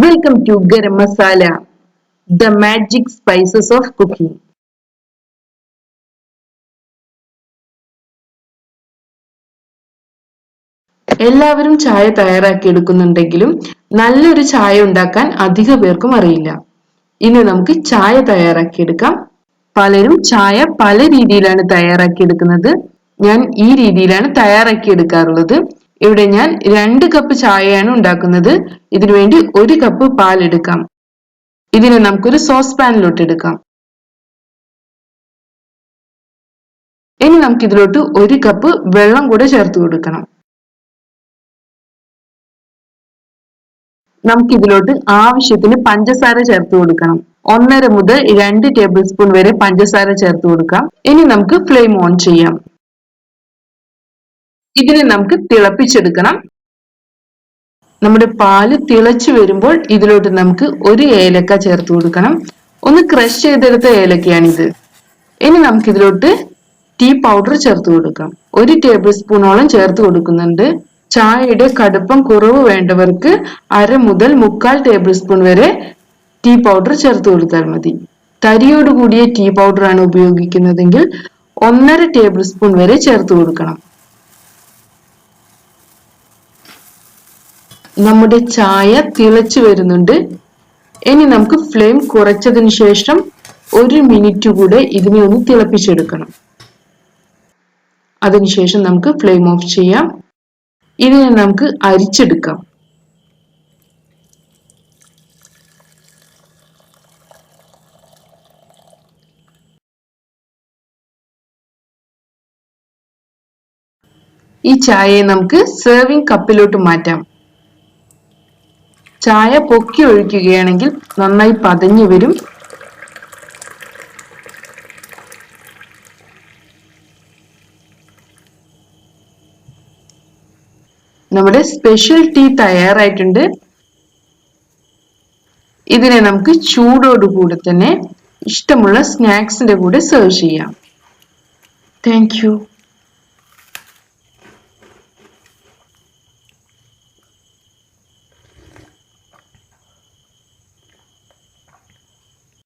Welcome to Garam Masala, the magic spices of cooking. എല്ലാവരും ചായ തയ്യാറാക്കി എടുക്കുന്നുണ്ടെങ്കിലും നല്ലൊരു ചായ ഉണ്ടാക്കാൻ അധിക പേർക്കും അറിയില്ല. ഇനി നമുക്ക് ചായ തയ്യാറാക്കി എടുക്കാം. പലരും ചായ പല രീതിയിലാണ് തയ്യാറാക്കി എടുക്കുന്നത്. ഞാൻ ഈ രീതിയിലാണ് തയ്യാറാക്കി എടുക്കാറുള്ളത്. ഇവിടെ ഞാൻ 2 കപ്പ് ചായയാണ് ഉണ്ടാക്കുന്നത്. ഇതിനു വേണ്ടി 1 കപ്പ് പാൽ എടുക്കാം. ഇതിനെ നമുക്കൊരു സോസ് പാനിലോട്ട് എടുക്കാം. ഇനി നമുക്ക് ഇതിലോട്ട് 1 കപ്പ് വെള്ളം കൂടെ ചേർത്ത് കൊടുക്കണം. നമുക്ക് ഇതിലോട്ട് ആവശ്യത്തിന് പഞ്ചസാര ചേർത്ത് കൊടുക്കണം. 1.5 മുതൽ 2 ടേബിൾ സ്പൂൺ വരെ പഞ്ചസാര ചേർത്ത് കൊടുക്കാം. ഇനി നമുക്ക് ഫ്ലെയിം ഓൺ ചെയ്യാം. ഇതിനെ നമുക്ക് തിളപ്പിച്ചെടുക്കണം. നമ്മുടെ പാല് തിളച്ചു വരുമ്പോൾ ഇതിലോട്ട് നമുക്ക് 1 ഏലക്ക ചേർത്ത് കൊടുക്കണം. ഒന്ന് ക്രഷ് ചെയ്തെടുത്ത ഏലക്കയാണിത്. ഇനി നമുക്ക് ഇതിലോട്ട് ടീ പൗഡർ ചേർത്ത് കൊടുക്കാം. 1 ടേബിൾ സ്പൂണോളം ചേർത്ത് കൊടുക്കുന്നുണ്ട്. ചായയുടെ കടുപ്പം കുറവ് വേണ്ടവർക്ക് 1/2 മുതൽ 1/4 ടേബിൾ സ്പൂൺ വരെ ടീ പൗഡർ ചേർത്ത് കൊടുത്താൽ മതി. തരിയോട് കൂടിയ ടീ പൗഡർ ആണ് ഉപയോഗിക്കുന്നതെങ്കിൽ 1.5 ടേബിൾ സ്പൂൺ വരെ ചേർത്ത് കൊടുക്കണം. നമ്മുടെ ചായ തിളച്ചു വരുന്നുണ്ട്. ഇനി നമുക്ക് ഫ്ലെയിം കുറച്ചതിന് ശേഷം 1 മിനിറ്റ് കൂടെ ഇതിനെ ഒന്ന് തിളപ്പിച്ചെടുക്കണം. അതിനുശേഷം നമുക്ക് ഫ്ലെയിം ഓഫ് ചെയ്യാം. ഇതിനെ നമുക്ക് അരിച്ചെടുക്കാം. ഈ ചായയെ നമുക്ക് സെർവിംഗ് കപ്പിലോട്ട് മാറ്റാം. ചായ പൊക്കി ഒഴിക്കുകയാണെങ്കിൽ നന്നായി പതഞ്ഞു വരും. നമ്മുടെ സ്പെഷ്യൽ ടീ തയ്യാറായിട്ടുണ്ട്. ഇതിനെ നമുക്ക് ചൂടോടുകൂടെ തന്നെ ഇഷ്ടമുള്ള സ്നാക്സിന്റെ കൂടെ സെർവ് ചെയ്യാം. Thank you.